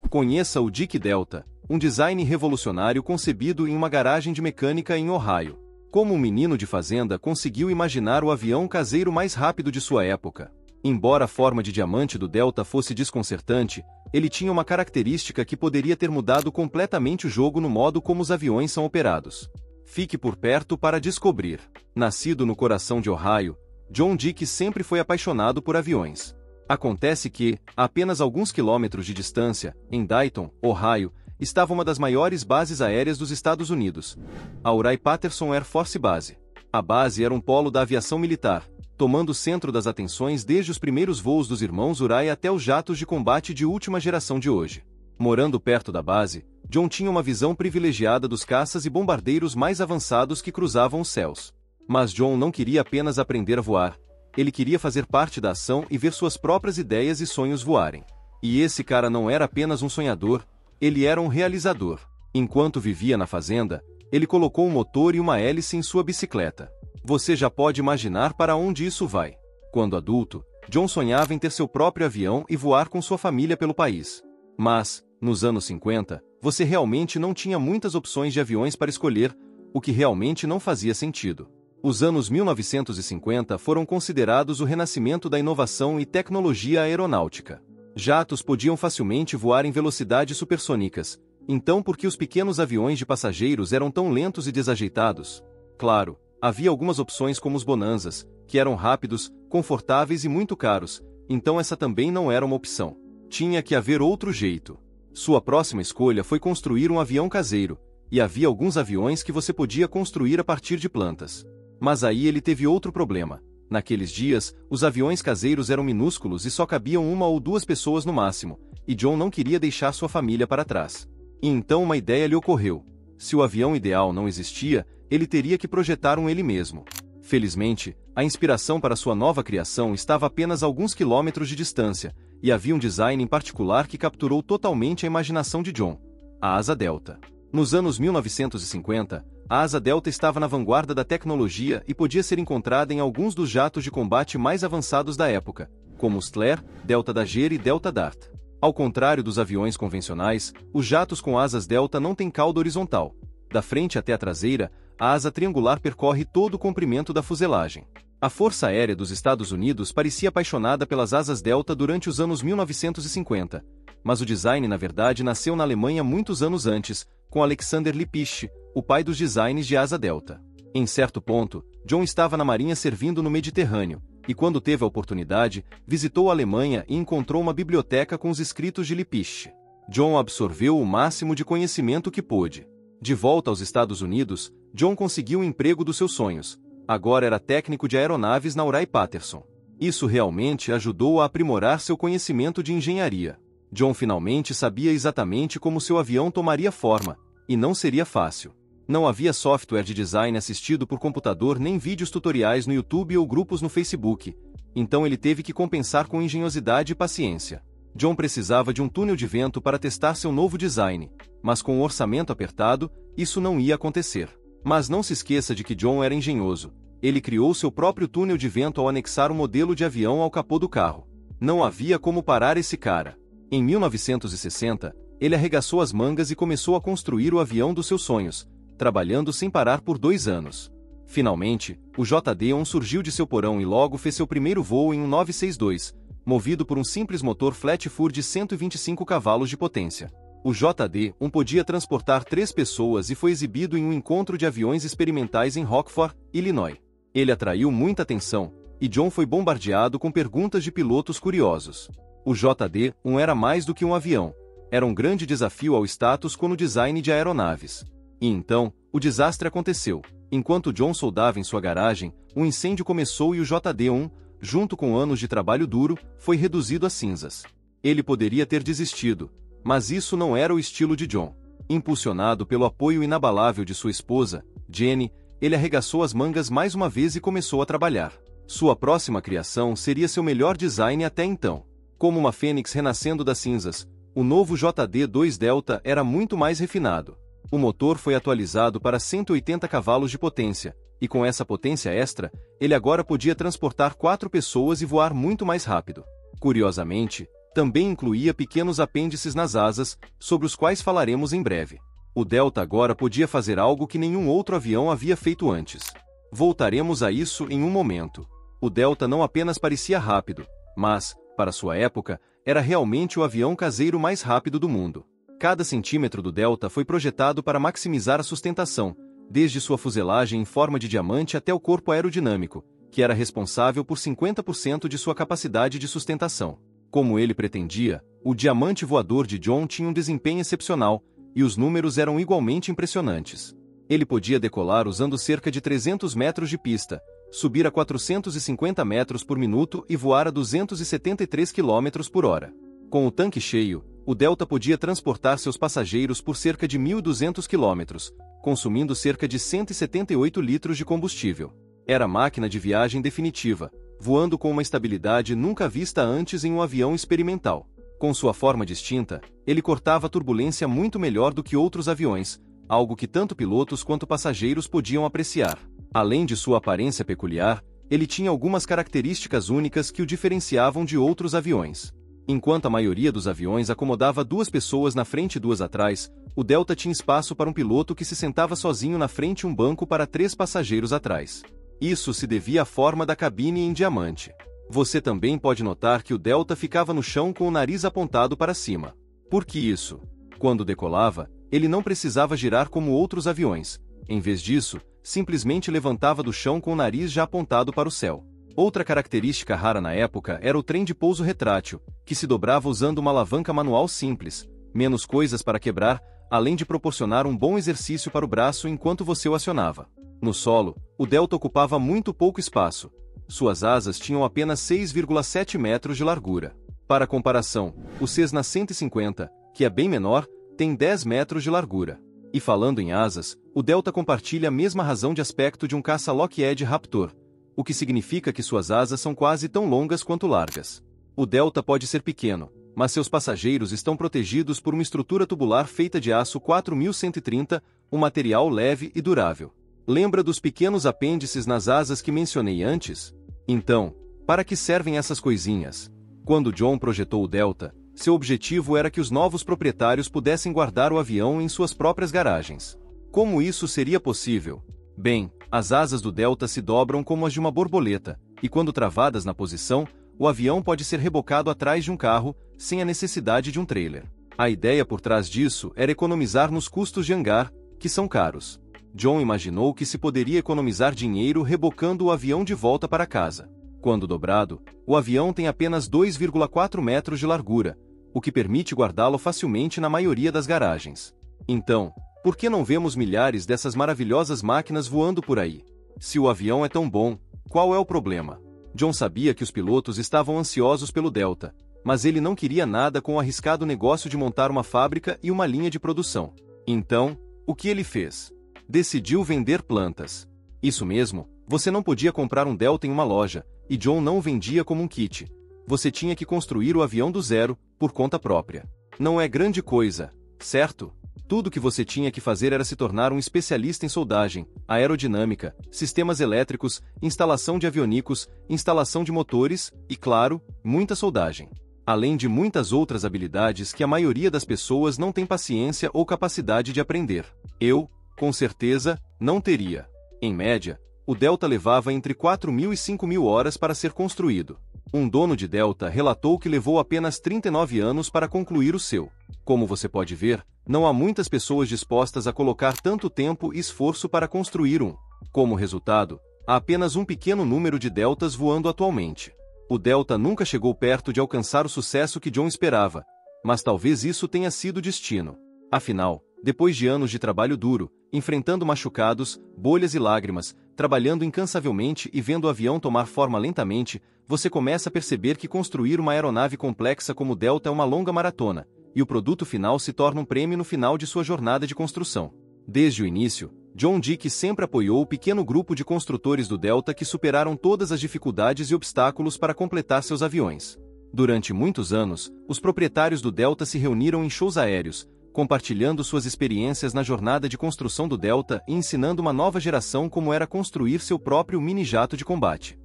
Conheça o Dick Delta, um design revolucionário concebido em uma garagem de mecânica em Ohio. Como um menino de fazenda conseguiu imaginar o avião caseiro mais rápido de sua época. Embora a forma de diamante do Delta fosse desconcertante, ele tinha uma característica que poderia ter mudado completamente o jogo no modo como os aviões são operados. Fique por perto para descobrir. Nascido no coração de Ohio, John Dick sempre foi apaixonado por aviões. Acontece que, a apenas alguns quilômetros de distância, em Dayton, Ohio, estava uma das maiores bases aéreas dos Estados Unidos, a Wright-Patterson Air Force Base. A base era um polo da aviação militar, tomando o centro das atenções desde os primeiros voos dos irmãos Wright até os jatos de combate de última geração de hoje. Morando perto da base, John tinha uma visão privilegiada dos caças e bombardeiros mais avançados que cruzavam os céus. Mas John não queria apenas aprender a voar, ele queria fazer parte da ação e ver suas próprias ideias e sonhos voarem. E esse cara não era apenas um sonhador, ele era um realizador. Enquanto vivia na fazenda, ele colocou um motor e uma hélice em sua bicicleta. Você já pode imaginar para onde isso vai. Quando adulto, John sonhava em ter seu próprio avião e voar com sua família pelo país. Mas, nos anos 50, você realmente não tinha muitas opções de aviões para escolher, o que realmente não fazia sentido. Os anos 1950 foram considerados o renascimento da inovação e tecnologia aeronáutica. Jatos podiam facilmente voar em velocidades supersônicas, então por que os pequenos aviões de passageiros eram tão lentos e desajeitados? Claro, havia algumas opções como os Bonanzas, que eram rápidos, confortáveis e muito caros, então essa também não era uma opção. Tinha que haver outro jeito. Sua próxima escolha foi construir um avião caseiro, e havia alguns aviões que você podia construir a partir de plantas. Mas aí ele teve outro problema. Naqueles dias, os aviões caseiros eram minúsculos e só cabiam uma ou duas pessoas no máximo, e John não queria deixar sua família para trás. E então uma ideia lhe ocorreu. Se o avião ideal não existia, ele teria que projetar um ele mesmo. Felizmente, a inspiração para sua nova criação estava a apenas alguns quilômetros de distância, e havia um design em particular que capturou totalmente a imaginação de John: a asa delta. Nos anos 1950, a asa delta estava na vanguarda da tecnologia e podia ser encontrada em alguns dos jatos de combate mais avançados da época, como os Flair, Delta Dagger e Delta Dart. Ao contrário dos aviões convencionais, os jatos com asas delta não têm cauda horizontal. Da frente até a traseira, a asa triangular percorre todo o comprimento da fuselagem. A Força Aérea dos Estados Unidos parecia apaixonada pelas asas delta durante os anos 1950, mas o design na verdade nasceu na Alemanha muitos anos antes, com Alexander Lippisch, o pai dos designs de asa delta. Em certo ponto, John estava na marinha servindo no Mediterrâneo, e quando teve a oportunidade, visitou a Alemanha e encontrou uma biblioteca com os escritos de Lippisch. John absorveu o máximo de conhecimento que pôde. De volta aos Estados Unidos, John conseguiu o emprego dos seus sonhos. Agora era técnico de aeronaves na Wright-Patterson. Isso realmente ajudou a aprimorar seu conhecimento de engenharia. John finalmente sabia exatamente como seu avião tomaria forma, e não seria fácil. Não havia software de design assistido por computador nem vídeos tutoriais no YouTube ou grupos no Facebook, então ele teve que compensar com engenhosidade e paciência. John precisava de um túnel de vento para testar seu novo design, mas com um orçamento apertado, isso não ia acontecer. Mas não se esqueça de que John era engenhoso. Ele criou seu próprio túnel de vento ao anexar um modelo de avião ao capô do carro. Não havia como parar esse cara. Em 1960, ele arregaçou as mangas e começou a construir o avião dos seus sonhos, trabalhando sem parar por 2 anos. Finalmente, o JD-1 surgiu de seu porão e logo fez seu primeiro voo em um 962, movido por um simples motor flat-four de 125 cavalos de potência. O JD-1 podia transportar 3 pessoas e foi exibido em um encontro de aviões experimentais em Rockford, Illinois. Ele atraiu muita atenção, e John foi bombardeado com perguntas de pilotos curiosos. O JD-1 era mais do que um avião. Era um grande desafio ao status quo no design de aeronaves. E então, o desastre aconteceu. Enquanto John soldava em sua garagem, um incêndio começou e o JD-1, junto com anos de trabalho duro, foi reduzido a cinzas. Ele poderia ter desistido, mas isso não era o estilo de John. Impulsionado pelo apoio inabalável de sua esposa, Jenny, ele arregaçou as mangas mais uma vez e começou a trabalhar. Sua próxima criação seria seu melhor design até então. Como uma fênix renascendo das cinzas, o novo JD-2 Delta era muito mais refinado. O motor foi atualizado para 180 cavalos de potência, e com essa potência extra, ele agora podia transportar 4 pessoas e voar muito mais rápido. Curiosamente, Também incluía pequenos apêndices nas asas, sobre os quais falaremos em breve. O Delta agora podia fazer algo que nenhum outro avião havia feito antes. Voltaremos a isso em um momento. O Delta não apenas parecia rápido, mas, para sua época, era realmente o avião caseiro mais rápido do mundo. Cada centímetro do Delta foi projetado para maximizar a sustentação, desde sua fuselagem em forma de diamante até o corpo aerodinâmico, que era responsável por 50% de sua capacidade de sustentação. Como ele pretendia, o diamante voador de John tinha um desempenho excepcional, e os números eram igualmente impressionantes. Ele podia decolar usando cerca de 300 metros de pista, subir a 450 metros por minuto e voar a 273 km por hora. Com o tanque cheio, o Delta podia transportar seus passageiros por cerca de 1.200 km, consumindo cerca de 178 litros de combustível. Era a máquina de viagem definitiva, voando com uma estabilidade nunca vista antes em um avião experimental. Com sua forma distinta, ele cortava a turbulência muito melhor do que outros aviões, algo que tanto pilotos quanto passageiros podiam apreciar. Além de sua aparência peculiar, ele tinha algumas características únicas que o diferenciavam de outros aviões. Enquanto a maioria dos aviões acomodava 2 pessoas na frente e 2 atrás, o Delta tinha espaço para um piloto que se sentava sozinho na frente e um banco para 3 passageiros atrás. Isso se devia à forma da cabine em diamante. Você também pode notar que o Delta ficava no chão com o nariz apontado para cima. Por que isso? Quando decolava, ele não precisava girar como outros aviões. Em vez disso, simplesmente levantava do chão com o nariz já apontado para o céu. Outra característica rara na época era o trem de pouso retrátil, que se dobrava usando uma alavanca manual simples, menos coisas para quebrar, além de proporcionar um bom exercício para o braço enquanto você o acionava. No solo, o Delta ocupava muito pouco espaço. Suas asas tinham apenas 6,7 metros de largura. Para comparação, o Cessna 150, que é bem menor, tem 10 metros de largura. E falando em asas, o Delta compartilha a mesma razão de aspecto de um caça Lockheed Raptor, o que significa que suas asas são quase tão longas quanto largas. O Delta pode ser pequeno, mas seus passageiros estão protegidos por uma estrutura tubular feita de aço 4130, um material leve e durável. Lembra dos pequenos apêndices nas asas que mencionei antes? Então, para que servem essas coisinhas? Quando John projetou o Delta, seu objetivo era que os novos proprietários pudessem guardar o avião em suas próprias garagens. Como isso seria possível? Bem, as asas do Delta se dobram como as de uma borboleta, e quando travadas na posição, o avião pode ser rebocado atrás de um carro, sem a necessidade de um trailer. A ideia por trás disso era economizar nos custos de hangar, que são caros. John imaginou que se poderia economizar dinheiro rebocando o avião de volta para casa. Quando dobrado, o avião tem apenas 2,4 metros de largura, o que permite guardá-lo facilmente na maioria das garagens. Então, por que não vemos milhares dessas maravilhosas máquinas voando por aí? Se o avião é tão bom, qual é o problema? John sabia que os pilotos estavam ansiosos pelo Delta, mas ele não queria nada com o arriscado negócio de montar uma fábrica e uma linha de produção. Então, o que ele fez? Decidiu vender plantas. Isso mesmo, você não podia comprar um Delta em uma loja, e John não o vendia como um kit. Você tinha que construir o avião do zero, por conta própria. Não é grande coisa, certo? Tudo que você tinha que fazer era se tornar um especialista em soldagem, aerodinâmica, sistemas elétricos, instalação de avionicos, instalação de motores e, claro, muita soldagem. Além de muitas outras habilidades que a maioria das pessoas não tem paciência ou capacidade de aprender. Eu, com certeza, não teria. Em média, o Delta levava entre 4.000 e 5.000 horas para ser construído. Um dono de Delta relatou que levou apenas 39 anos para concluir o seu. Como você pode ver, não há muitas pessoas dispostas a colocar tanto tempo e esforço para construir um. Como resultado, há apenas um pequeno número de Deltas voando atualmente. O Delta nunca chegou perto de alcançar o sucesso que John esperava, mas talvez isso tenha sido destino. Afinal, depois de anos de trabalho duro, enfrentando machucados, bolhas e lágrimas, trabalhando incansavelmente e vendo o avião tomar forma lentamente, você começa a perceber que construir uma aeronave complexa como o Delta é uma longa maratona, e o produto final se torna um prêmio no final de sua jornada de construção. Desde o início, John Dick sempre apoiou o pequeno grupo de construtores do Delta que superaram todas as dificuldades e obstáculos para completar seus aviões. Durante muitos anos, os proprietários do Delta se reuniram em shows aéreos, compartilhando suas experiências na jornada de construção do Delta e ensinando uma nova geração como era construir seu próprio mini-jato de combate.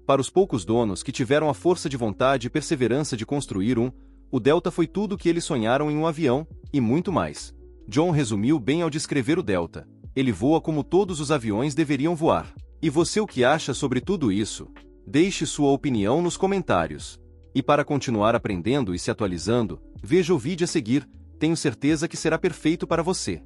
Para os poucos donos que tiveram a força de vontade e perseverança de construir o Delta foi tudo o que eles sonharam em um avião, e muito mais. John resumiu bem ao descrever o Delta. Ele voa como todos os aviões deveriam voar. E você, o que acha sobre tudo isso? Deixe sua opinião nos comentários. E para continuar aprendendo e se atualizando, veja o vídeo a seguir, tenho certeza que será perfeito para você.